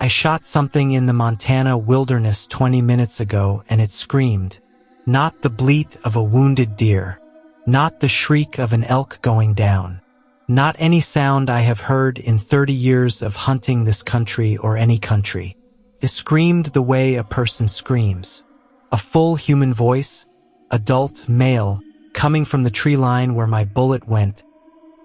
I shot something in the Montana wilderness 20 minutes ago and it screamed. Not the bleat of a wounded deer. Not the shriek of an elk going down. Not any sound I have heard in 30 years of hunting this country or any country. It screamed the way a person screams. A full human voice, adult, male, coming from the tree line where my bullet went.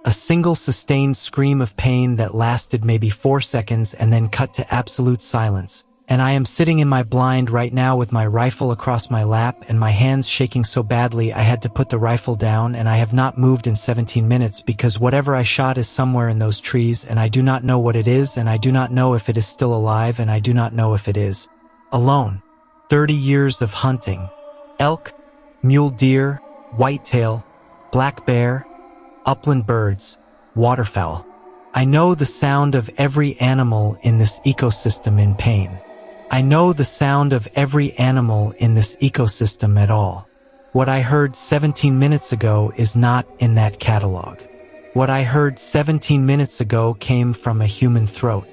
A single sustained scream of pain that lasted maybe 4 seconds and then cut to absolute silence. And I am sitting in my blind right now with my rifle across my lap and my hands shaking so badly I had to put the rifle down, and I have not moved in 17 minutes because whatever I shot is somewhere in those trees and I do not know what it is, and I do not know if it is still alive, and I do not know if it is alone. 30 years of hunting. Elk, mule deer, whitetail, black bear, upland birds, waterfowl. I know the sound of every animal in this ecosystem in pain. I know the sound of every animal in this ecosystem at all. What I heard 17 minutes ago is not in that catalog. What I heard 17 minutes ago came from a human throat.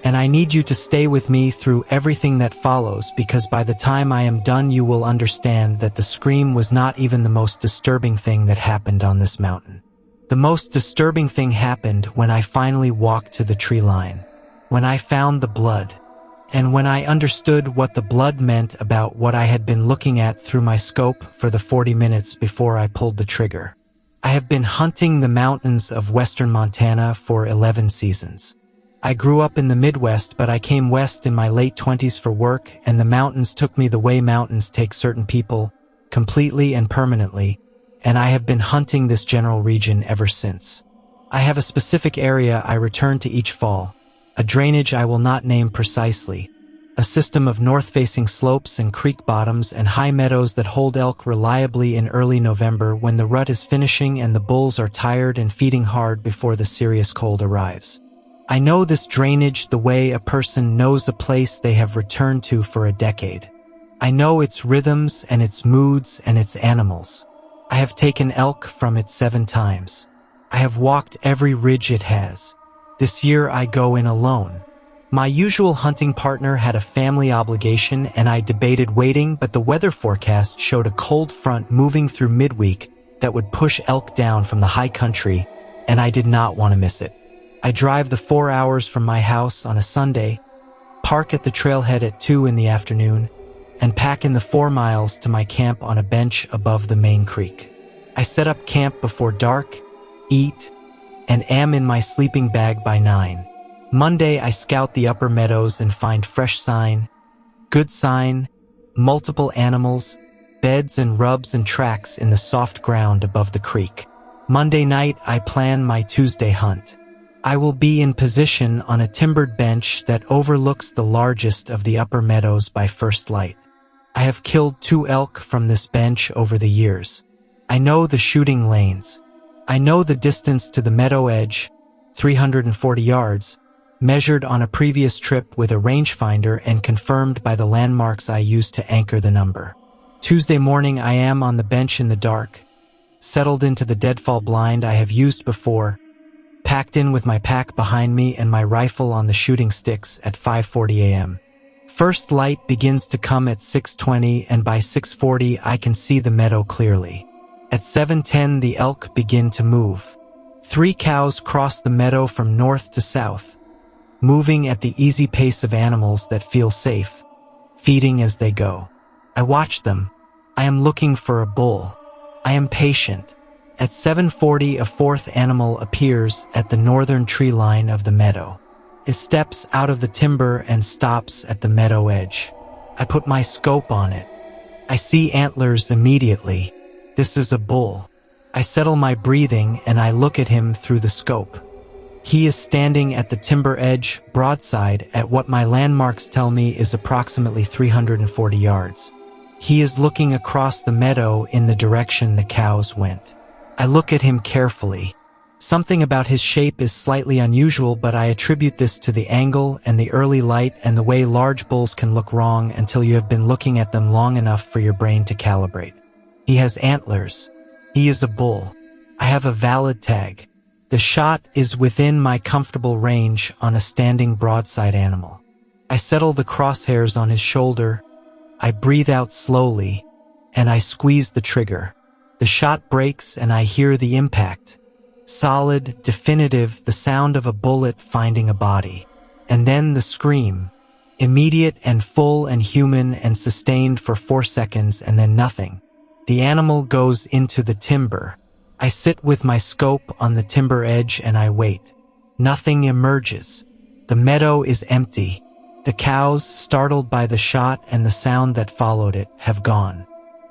And I need you to stay with me through everything that follows, because by the time I am done you will understand that the scream was not even the most disturbing thing that happened on this mountain. The most disturbing thing happened when I finally walked to the tree line. When I found the blood. And when I understood what the blood meant about what I had been looking at through my scope for the 40 minutes before I pulled the trigger. I have been hunting the mountains of western Montana for 11 seasons. I grew up in the Midwest, but I came west in my late 20s for work, and the mountains took me the way mountains take certain people, completely and permanently, and I have been hunting this general region ever since. I have a specific area I return to each fall. A drainage I will not name precisely, a system of north-facing slopes and creek bottoms and high meadows that hold elk reliably in early November when the rut is finishing and the bulls are tired and feeding hard before the serious cold arrives. I know this drainage the way a person knows a place they have returned to for a decade. I know its rhythms and its moods and its animals. I have taken elk from it 7 times. I have walked every ridge it has. This year I go in alone. My usual hunting partner had a family obligation and I debated waiting, but the weather forecast showed a cold front moving through midweek that would push elk down from the high country, and I did not want to miss it. I drive the 4 hours from my house on a Sunday, park at the trailhead at 2 in the afternoon, and pack in the 4 miles to my camp on a bench above the main creek. I set up camp before dark, eat, and am in my sleeping bag by 9. Monday, I scout the upper meadows and find fresh sign, good sign, multiple animals, beds and rubs and tracks in the soft ground above the creek. Monday night, I plan my Tuesday hunt. I will be in position on a timbered bench that overlooks the largest of the upper meadows by first light. I have killed 2 elk from this bench over the years. I know the shooting lanes. I know the distance to the meadow edge, 340 yards, measured on a previous trip with a rangefinder and confirmed by the landmarks I used to anchor the number. Tuesday morning I am on the bench in the dark, settled into the deadfall blind I have used before, packed in with my pack behind me and my rifle on the shooting sticks at 5:40 a.m. First light begins to come at 6:20, and by 6:40 I can see the meadow clearly. At 7:10 the elk begin to move. 3 cows cross the meadow from north to south, moving at the easy pace of animals that feel safe, feeding as they go. I watch them. I am looking for a bull. I am patient. At 7:40 a 4th animal appears at the northern tree line of the meadow. It steps out of the timber and stops at the meadow edge. I put my scope on it. I see antlers immediately. This is a bull. I settle my breathing and I look at him through the scope. He is standing at the timber edge, broadside, at what my landmarks tell me is approximately 340 yards. He is looking across the meadow in the direction the cows went. I look at him carefully. Something about his shape is slightly unusual, but I attribute this to the angle and the early light and the way large bulls can look wrong until you have been looking at them long enough for your brain to calibrate. He has antlers. He is a bull. I have a valid tag. The shot is within my comfortable range on a standing broadside animal. I settle the crosshairs on his shoulder. I breathe out slowly, and I squeeze the trigger. The shot breaks and I hear the impact. Solid, definitive, the sound of a bullet finding a body. And then the scream. Immediate and full and human and sustained for 4 seconds and then nothing. The animal goes into the timber. I sit with my scope on the timber edge and I wait. Nothing emerges. The meadow is empty. The cows, startled by the shot and the sound that followed it, have gone.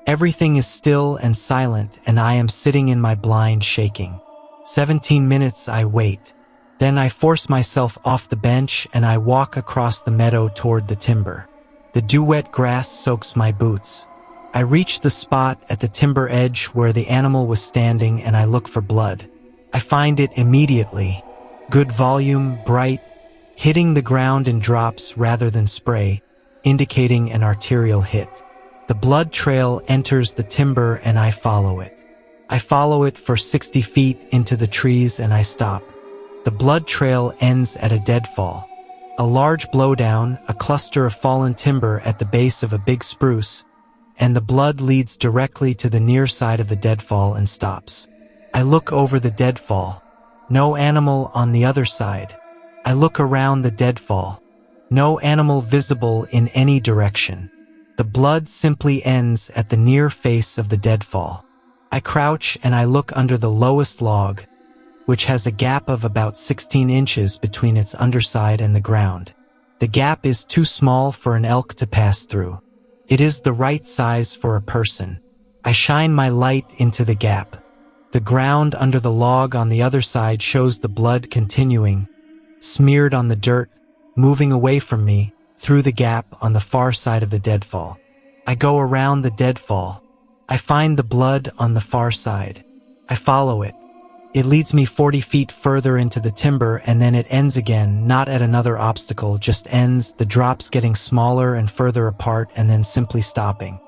Everything is still and silent and I am sitting in my blind shaking. 17 minutes I wait. Then I force myself off the bench and I walk across the meadow toward the timber. The dew-wet grass soaks my boots. I reach the spot at the timber edge where the animal was standing and I look for blood. I find it immediately. Good volume, bright, hitting the ground in drops rather than spray, indicating an arterial hit. The blood trail enters the timber and I follow it. I follow it for 60 feet into the trees and I stop. The blood trail ends at a deadfall. A large blowdown, a cluster of fallen timber at the base of a big spruce, and the blood leads directly to the near side of the deadfall and stops. I look over the deadfall. No animal on the other side. I look around the deadfall. No animal visible in any direction. The blood simply ends at the near face of the deadfall. I crouch and I look under the lowest log, which has a gap of about 16 inches between its underside and the ground. The gap is too small for an elk to pass through. It is the right size for a person. I shine my light into the gap. The ground under the log on the other side shows the blood continuing, smeared on the dirt, moving away from me, through the gap on the far side of the deadfall. I go around the deadfall. I find the blood on the far side. I follow it. It leads me 40 feet further into the timber and then it ends again, not at another obstacle, just ends, the drops getting smaller and further apart and then simply stopping.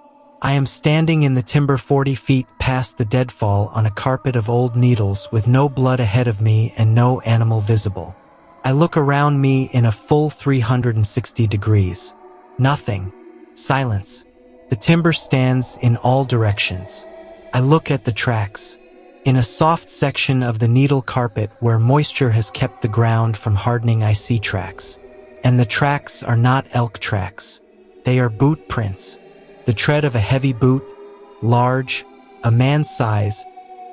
I am standing in the timber 40 feet past the deadfall on a carpet of old needles with no blood ahead of me and no animal visible. I look around me in a full 360 degrees. Nothing. Silence. The timber stands in all directions. I look at the tracks. In a soft section of the needle carpet where moisture has kept the ground from hardening, I see tracks. And the tracks are not elk tracks. They are boot prints. The tread of a heavy boot, large, a man's size,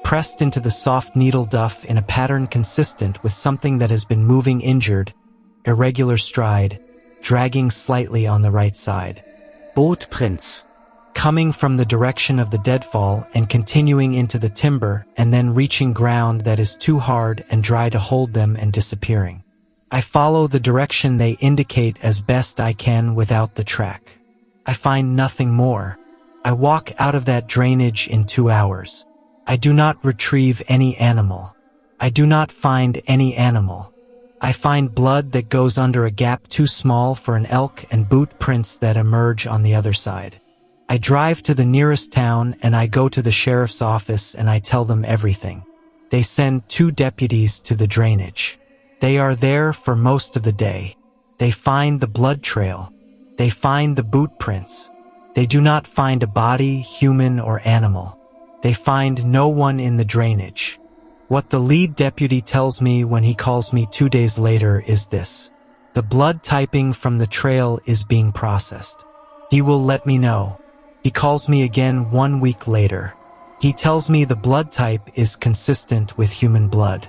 pressed into the soft needle duff in a pattern consistent with something that has been moving injured, irregular stride, dragging slightly on the right side. Boot prints. Coming from the direction of the deadfall and continuing into the timber and then reaching ground that is too hard and dry to hold them and disappearing. I follow the direction they indicate as best I can without the track. I find nothing more. I walk out of that drainage in 2 hours. I do not retrieve any animal. I do not find any animal. I find blood that goes under a gap too small for an elk and boot prints that emerge on the other side. I drive to the nearest town and I go to the sheriff's office and I tell them everything. They send 2 deputies to the drainage. They are there for most of the day. They find the blood trail. They find the boot prints. They do not find a body, human or animal. They find no one in the drainage. What the lead deputy tells me when he calls me 2 days later is this. The blood typing from the trail is being processed. He will let me know. He calls me again 1 week later. He tells me the blood type is consistent with human blood.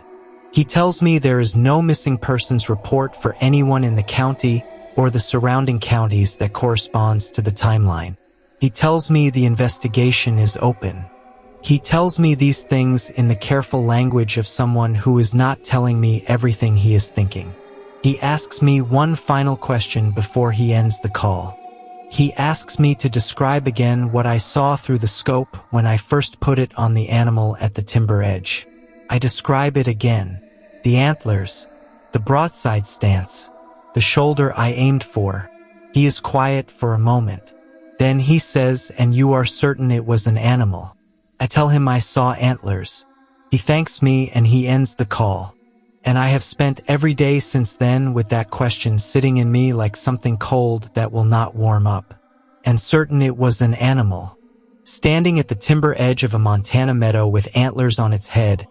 He tells me there is no missing persons report for anyone in the county or the surrounding counties that corresponds to the timeline. He tells me the investigation is open. He tells me these things in the careful language of someone who is not telling me everything he is thinking. He asks me one final question before he ends the call. He asks me to describe again what I saw through the scope when I first put it on the animal at the timber edge. I describe it again. The antlers, the broadside stance, the shoulder I aimed for. He is quiet for a moment. Then he says, "And you are certain it was an animal?" I tell him I saw antlers. He thanks me and he ends the call. And I have spent every day since then with that question sitting in me like something cold that will not warm up. And certain it was an animal, standing at the timber edge of a Montana meadow with antlers on its head,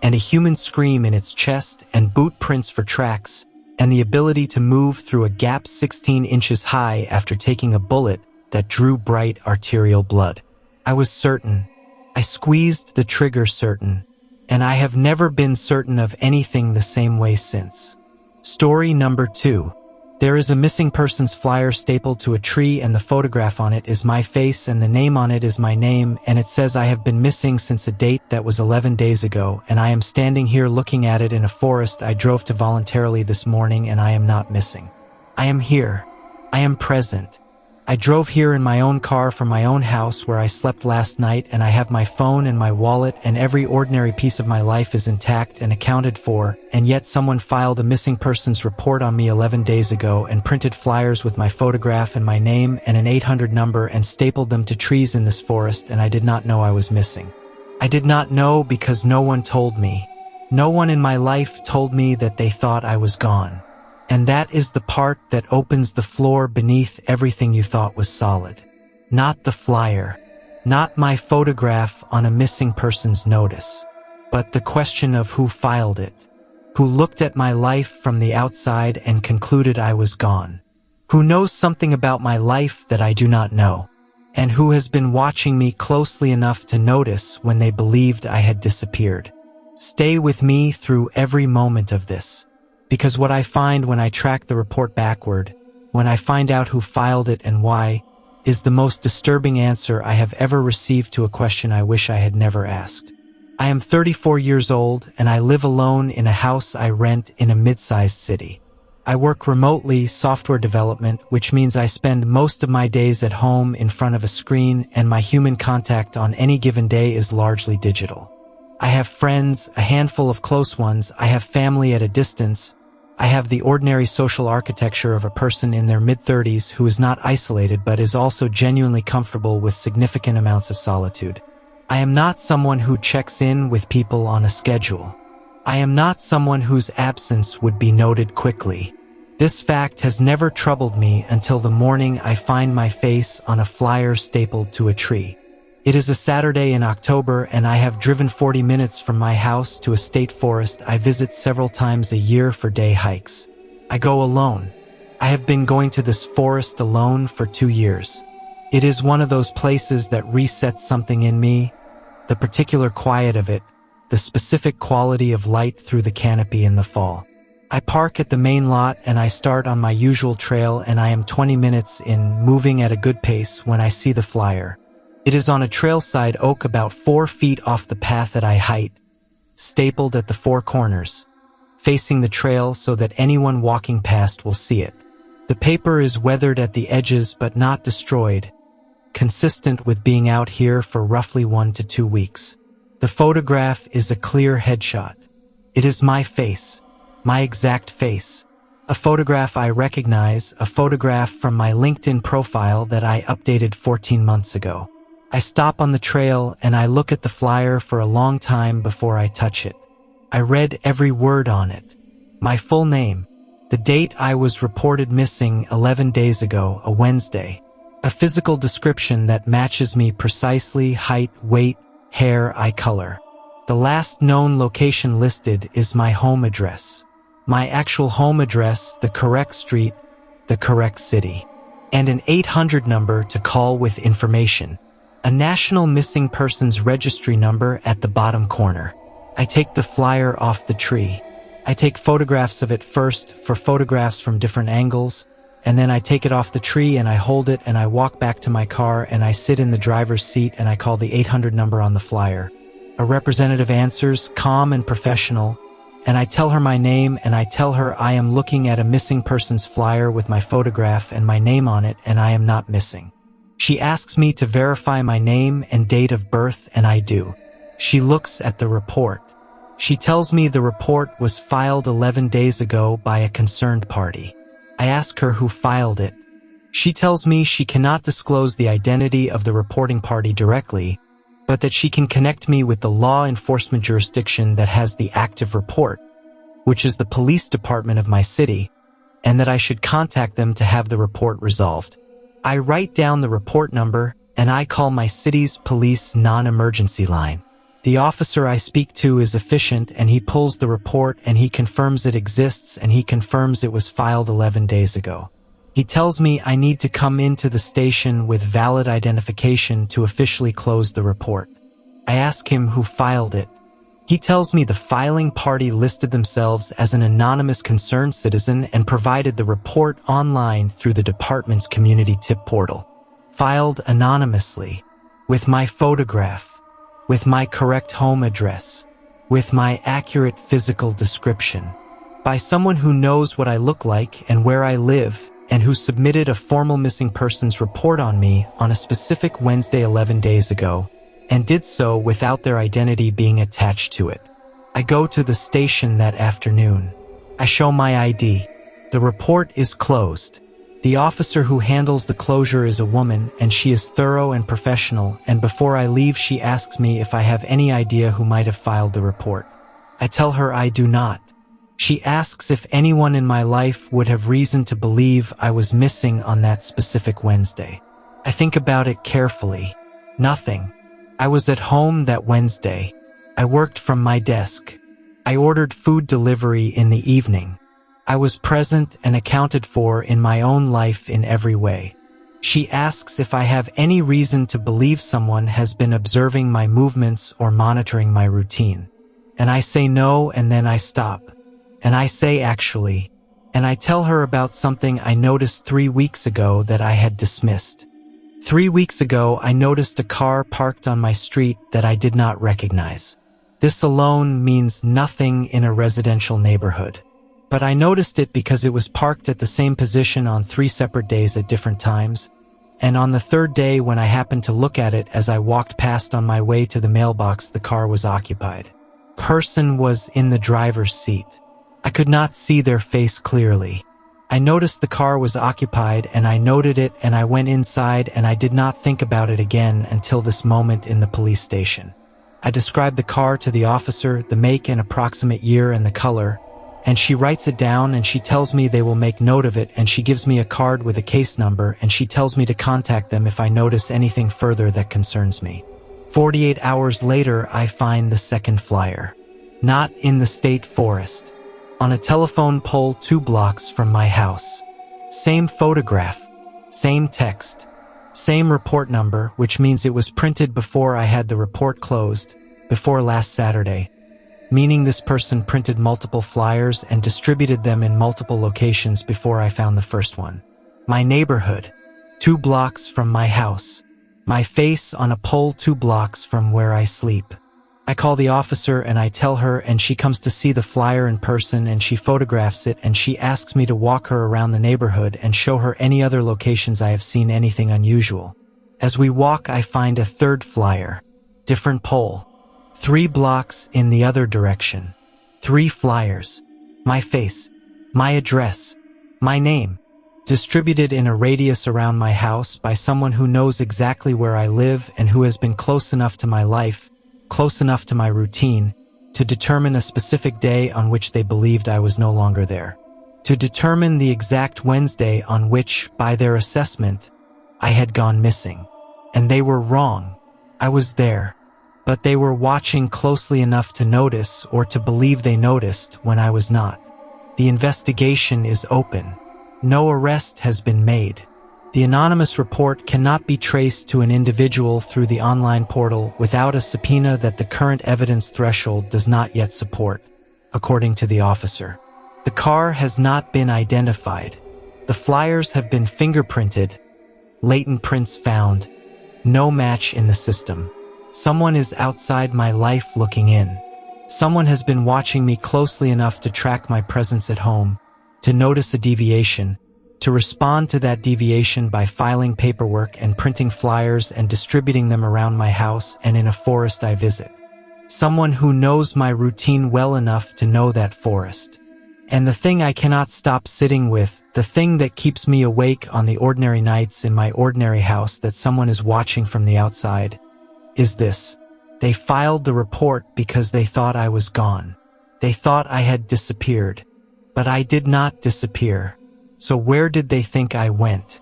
and a human scream in its chest and boot prints for tracks, and the ability to move through a gap 16 inches high after taking a bullet that drew bright arterial blood. I was certain. I squeezed the trigger certain, and I have never been certain of anything the same way since. Story number 2. There is a missing persons flyer stapled to a tree, and the photograph on it is my face and the name on it is my name, and it says I have been missing since a date that was 11 days ago, and I am standing here looking at it in a forest I drove to voluntarily this morning, and I am not missing. I am here. I am present. I drove here in my own car from my own house where I slept last night, and I have my phone and my wallet, and every ordinary piece of my life is intact and accounted for, and yet someone filed a missing persons report on me 11 days ago and printed flyers with my photograph and my name and an 800 number and stapled them to trees in this forest, and I did not know I was missing. I did not know because no one told me. No one in my life told me that they thought I was gone. And that is the part that opens the floor beneath everything you thought was solid. Not the flyer, not my photograph on a missing person's notice, but the question of who filed it, who looked at my life from the outside and concluded I was gone, who knows something about my life that I do not know, and who has been watching me closely enough to notice when they believed I had disappeared. Stay with me through every moment of this. Because what I find when I track the report backward, when I find out who filed it and why, is the most disturbing answer I have ever received to a question I wish I had never asked. I am 34 years old, and I live alone in a house I rent in a mid-sized city. I work remotely, software development, which means I spend most of my days at home in front of a screen, and my human contact on any given day is largely digital. I have friends, a handful of close ones. I have family at a distance. I have the ordinary social architecture of a person in their mid-30s who is not isolated but is also genuinely comfortable with significant amounts of solitude. I am not someone who checks in with people on a schedule. I am not someone whose absence would be noted quickly. This fact has never troubled me until the morning I find my face on a flyer stapled to a tree. It is a Saturday in October, and I have driven 40 minutes from my house to a state forest I visit several times a year for day hikes. I go alone. I have been going to this forest alone for 2 years. It is one of those places that resets something in me, the particular quiet of it, the specific quality of light through the canopy in the fall. I park at the main lot and I start on my usual trail, and I am 20 minutes in, moving at a good pace, when I see the flyer. It is on a trailside oak about 4 feet off the path at eye height, stapled at the 4 corners, facing the trail so that anyone walking past will see it. The paper is weathered at the edges but not destroyed, consistent with being out here for roughly 1 to 2 weeks. The photograph is a clear headshot. It is my face, my exact face. A photograph I recognize, a photograph from my LinkedIn profile that I updated 14 months ago. I stop on the trail and I look at the flyer for a long time before I touch it. I read every word on it. My full name, the date I was reported missing 11 days ago, a Wednesday. A physical description that matches me precisely: height, weight, hair, eye color. The last known location listed is my home address. My actual home address, the correct street, the correct city. And an 800 number to call with information. A National Missing Persons Registry number at the bottom corner. I take the flyer off the tree. I take photographs of it first for photographs from different angles, and then I take it off the tree and I hold it and I walk back to my car and I sit in the driver's seat and I call the 800 number on the flyer. A representative answers, calm and professional, and I tell her my name and I tell her I am looking at a missing persons flyer with my photograph and my name on it, and I am not missing. She asks me to verify my name and date of birth, and I do. She looks at the report. She tells me the report was filed 11 days ago by a concerned party. I ask her who filed it. She tells me she cannot disclose the identity of the reporting party directly, but that she can connect me with the law enforcement jurisdiction that has the active report. which is the police department of my city, and that I should contact them to have the report resolved. I write down the report number, and I call my city's police non-emergency line. The officer I speak to is efficient, and he pulls the report and he confirms it exists, and he confirms it was filed 11 days ago. He tells me I need to come into the station with valid identification to officially close the report. I ask him who filed it. He tells me the filing party listed themselves as an anonymous concerned citizen and provided the report online through the department's community tip portal. Filed anonymously, with my photograph, with my correct home address, with my accurate physical description, by someone who knows what I look like and where I live, and who submitted a formal missing persons report on me on a specific Wednesday 11 days ago, and did so without their identity being attached to it. I go to the station that afternoon. I show my ID. The report is closed. The officer who handles the closure is a woman, and she is thorough and professional, and before I leave she asks me if I have any idea who might have filed the report. I tell her I do not. She asks if anyone in my life would have reason to believe I was missing on that specific Wednesday. I think about it carefully. Nothing. I was at home that Wednesday. I worked from my desk. I ordered food delivery in the evening. I was present and accounted for in my own life in every way. She asks if I have any reason to believe someone has been observing my movements or monitoring my routine. And I say no, and then I stop. And I say actually, and I tell her about something I noticed 3 weeks ago that I had dismissed. 3 weeks ago, I noticed a car parked on my street that I did not recognize. This alone means nothing in a residential neighborhood. But I noticed it because it was parked at the same position on 3 separate days at different times, and on the third day when I happened to look at it as I walked past on my way to the mailbox, the car was occupied. Person was in the driver's seat. I could not see their face clearly. I noticed the car was occupied, and I noted it, and I went inside, and I did not think about it again until this moment in the police station. I described the car to the officer, the make and approximate year and the color, and she writes it down, and she tells me they will make note of it, and she gives me a card with a case number, and she tells me to contact them if I notice anything further that concerns me. 48 hours later, I find the second flyer. Not in the state forest. On a telephone pole 2 blocks from my house. Same photograph, same text, same report number, which means it was printed before I had the report closed, before last Saturday, meaning this person printed multiple flyers and distributed them in multiple locations before I found the first one. My neighborhood, 2 blocks from my house. My face on a pole 2 blocks from where I sleep. I call the officer and I tell her, and she comes to see the flyer in person, and she photographs it, and she asks me to walk her around the neighborhood and show her any other locations I have seen anything unusual. As we walk, I find a third flyer. Different pole. 3 blocks in the other direction. 3 flyers. My face. My address. My name. Distributed in a radius around my house by someone who knows exactly where I live and who has been close enough to my life, close enough to my routine, to determine a specific day on which they believed I was no longer there. To determine the exact Wednesday on which, by their assessment, I had gone missing. And they were wrong. I was there. But they were watching closely enough to notice, or to believe they noticed, when I was not. The investigation is open. No arrest has been made. The anonymous report cannot be traced to an individual through the online portal without a subpoena that the current evidence threshold does not yet support, according to the officer. The car has not been identified. The flyers have been fingerprinted. Latent prints found. No match in the system. Someone is outside my life looking in. Someone has been watching me closely enough to track my presence at home, to notice a deviation, to respond to that deviation by filing paperwork and printing flyers and distributing them around my house and in a forest I visit. Someone who knows my routine well enough to know that forest. And the thing I cannot stop sitting with, the thing that keeps me awake on the ordinary nights in my ordinary house that someone is watching from the outside, is this. They filed the report because they thought I was gone. They thought I had disappeared. But I did not disappear. So where did they think I went?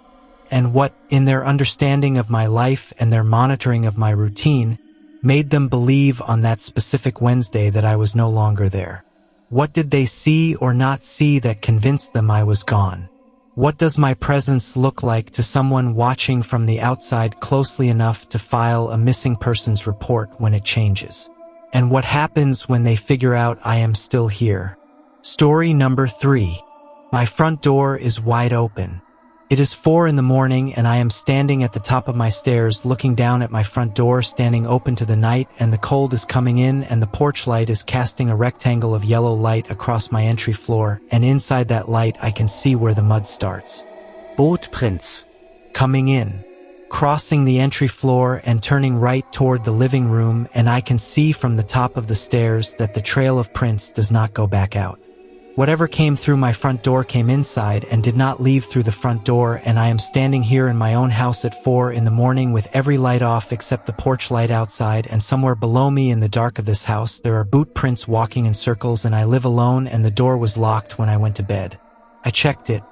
And what, in their understanding of my life and their monitoring of my routine, made them believe on that specific Wednesday that I was no longer there? What did they see or not see that convinced them I was gone? What does my presence look like to someone watching from the outside closely enough to file a missing persons report when it changes? And what happens when they figure out I am still here? Story number 3. My front door is wide open. It is 4 in the morning and I am standing at the top of my stairs looking down at my front door standing open to the night, and the cold is coming in and the porch light is casting a rectangle of yellow light across my entry floor, and inside that light I can see where the mud starts. Bootprints. Coming in, crossing the entry floor and turning right toward the living room, and I can see from the top of the stairs that the trail of prints does not go back out. Whatever came through my front door came inside and did not leave through the front door, and I am standing here in my own house at 4 in the morning with every light off except the porch light outside, and somewhere below me in the dark of this house there are boot prints walking in circles, and I live alone and the door was locked when I went to bed. I checked it.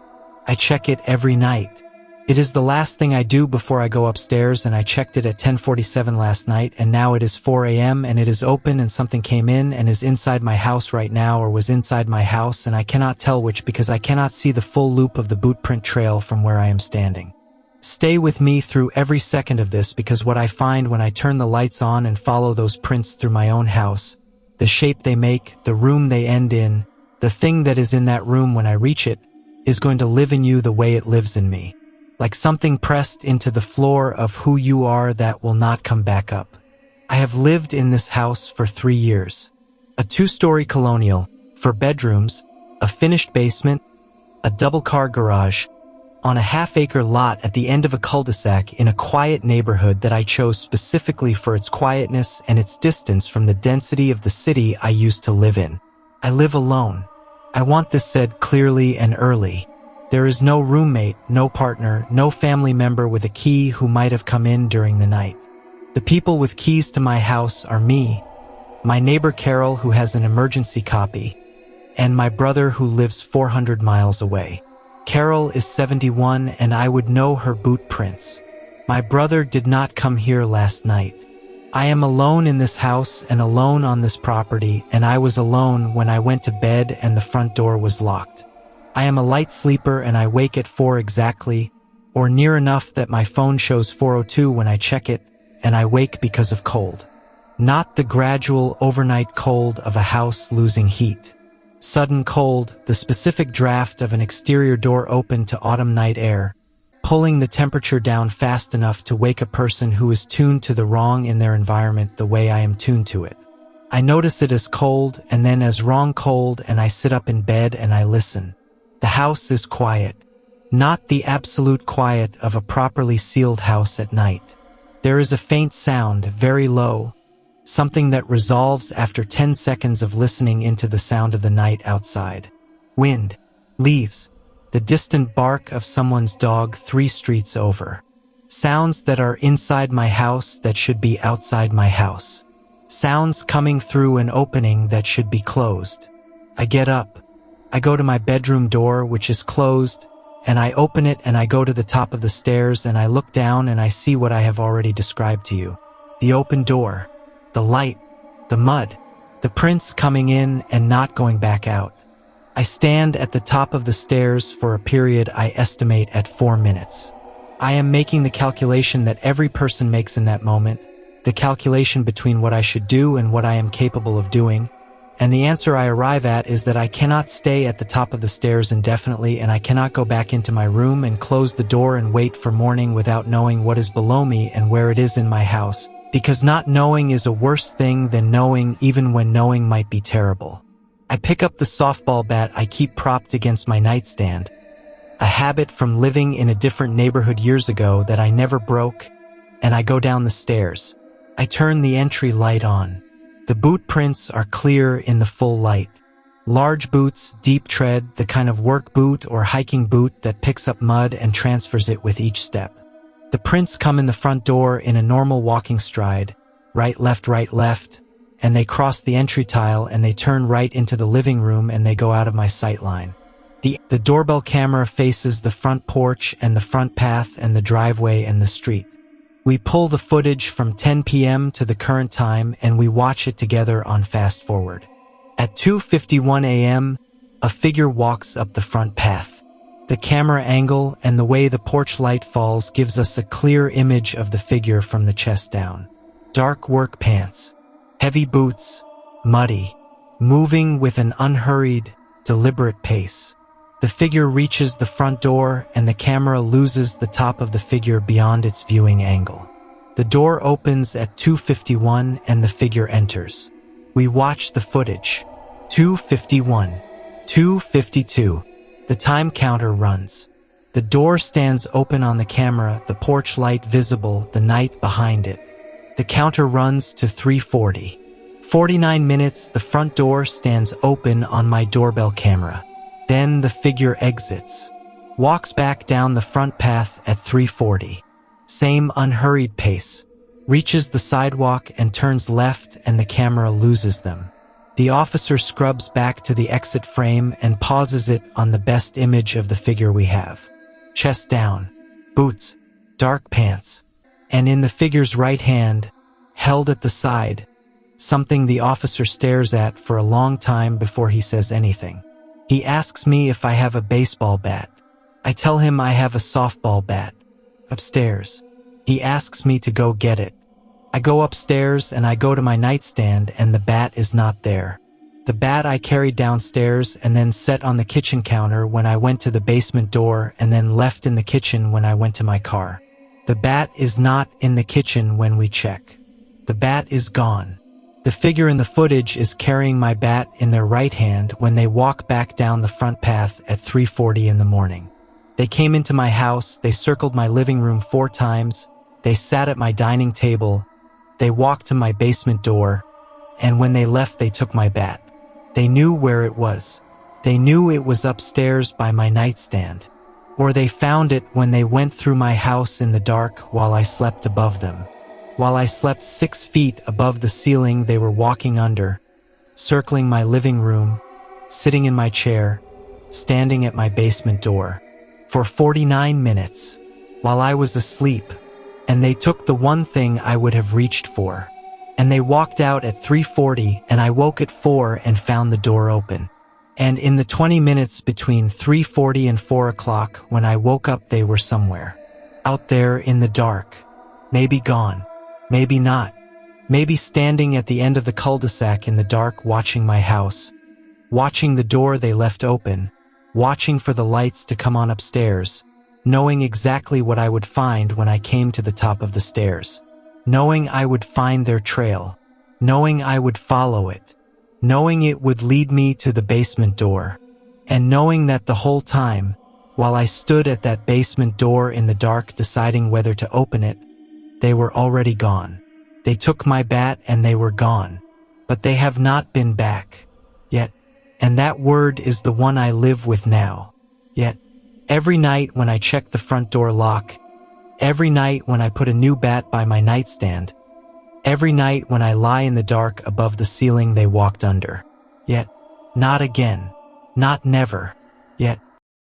I check it every night. It is the last thing I do before I go upstairs, and I checked it at 10:47 last night, and now it is 4 a.m. and it is open, and something came in and is inside my house right now, or was inside my house, and I cannot tell which because I cannot see the full loop of the boot print trail from where I am standing. Stay with me through every second of this, because what I find when I turn the lights on and follow those prints through my own house, the shape they make, the room they end in, the thing that is in that room when I reach it, is going to live in you the way it lives in me. Like something pressed into the floor of who you are that will not come back up. I have lived in this house for 3 years. A 2-story colonial, 4 bedrooms, a finished basement, a double-car garage, on a half-acre lot at the end of a cul-de-sac in a quiet neighborhood that I chose specifically for its quietness and its distance from the density of the city I used to live in. I live alone. I want this said clearly and early. There is no roommate, no partner, no family member with a key who might have come in during the night. The people with keys to my house are me, my neighbor Carol, who has an emergency copy, and my brother who lives 400 miles away. Carol is 71 and I would know her boot prints. My brother did not come here last night. I am alone in this house and alone on this property, and I was alone when I went to bed and the front door was locked. I am a light sleeper and I wake at 4 exactly, or near enough that my phone shows 4:02 when I check it, and I wake because of cold. Not the gradual overnight cold of a house losing heat. Sudden cold, the specific draft of an exterior door open to autumn night air, pulling the temperature down fast enough to wake a person who is tuned to the wrong in their environment the way I am tuned to it. I notice it as cold and then as wrong cold, and I sit up in bed and I listen. The house is quiet, not the absolute quiet of a properly sealed house at night. There is a faint sound, very low, something that resolves after 10 seconds of listening into the sound of the night outside. Wind, leaves, the distant bark of someone's dog 3 streets over. Sounds that are inside my house that should be outside my house. Sounds coming through an opening that should be closed. I get up. I go to my bedroom door, which is closed, and I open it and I go to the top of the stairs and I look down and I see what I have already described to you. The open door, the light, the mud, the prints coming in and not going back out. I stand at the top of the stairs for a period I estimate at 4 minutes. I am making the calculation that every person makes in that moment, the calculation between what I should do and what I am capable of doing. And the answer I arrive at is that I cannot stay at the top of the stairs indefinitely, and I cannot go back into my room and close the door and wait for morning without knowing what is below me and where it is in my house, because not knowing is a worse thing than knowing, even when knowing might be terrible. I pick up the softball bat I keep propped against my nightstand, a habit from living in a different neighborhood years ago that I never broke, and I go down the stairs. I turn the entry light on. The boot prints are clear in the full light. Large boots, deep tread, the kind of work boot or hiking boot that picks up mud and transfers it with each step. The prints come in the front door in a normal walking stride, right, left, and they cross the entry tile and they turn right into the living room and they go out of my sight line. The doorbell camera faces the front porch and the front path and the driveway and the street. We pull the footage from 10 p.m. to the current time and we watch it together on fast forward. At 2:51 a.m., a figure walks up the front path. The camera angle and the way the porch light falls gives us a clear image of the figure from the chest down. Dark work pants, heavy boots, muddy, moving with an unhurried, deliberate pace. The figure reaches the front door and the camera loses the top of the figure beyond its viewing angle. The door opens at 2:51 and the figure enters. We watch the footage. 2:51, 2:52. The time counter runs. The door stands open on the camera, the porch light visible, the night behind it. The counter runs to 3:40. 49 minutes, the front door stands open on my doorbell camera. Then the figure exits, walks back down the front path at 3:40. Same unhurried pace, reaches the sidewalk and turns left and the camera loses them. The officer scrubs back to the exit frame and pauses it on the best image of the figure we have. Chest down, boots, dark pants, and in the figure's right hand, held at the side, something the officer stares at for a long time before he says anything. He asks me if I have a baseball bat. I tell him I have a softball bat. Upstairs. He asks me to go get it. I go upstairs and I go to my nightstand and the bat is not there. The bat I carried downstairs and then set on the kitchen counter when I went to the basement door and then left in the kitchen when I went to my car. The bat is not in the kitchen when we check. The bat is gone. The figure in the footage is carrying my bat in their right hand when they walk back down the front path at 3:40 in the morning. They came into my house, they circled my living room 4 times, they sat at my dining table, they walked to my basement door, and when they left they took my bat. They knew where it was. They knew it was upstairs by my nightstand. Or they found it when they went through my house in the dark while I slept above them. While I slept 6 feet above the ceiling they were walking under, circling my living room, sitting in my chair, standing at my basement door, for 49 minutes, while I was asleep, and they took the one thing I would have reached for. And they walked out at 3:40 and I woke at 4 and found the door open. And in the 20 minutes between 3:40 and 4 o'clock when I woke up they were somewhere. Out there in the dark. Maybe gone. Maybe not. Maybe standing at the end of the cul-de-sac in the dark watching my house. Watching the door they left open. Watching for the lights to come on upstairs. Knowing exactly what I would find when I came to the top of the stairs. Knowing I would find their trail. Knowing I would follow it. Knowing it would lead me to the basement door. And knowing that the whole time, while I stood at that basement door in the dark deciding whether to open it, they were already gone. They took my bat and they were gone. But they have not been back. Yet. And that word is the one I live with now. Yet. Every night when I check the front door lock. Every night when I put a new bat by my nightstand. Every night when I lie in the dark above the ceiling they walked under. Yet. Not again. Not never.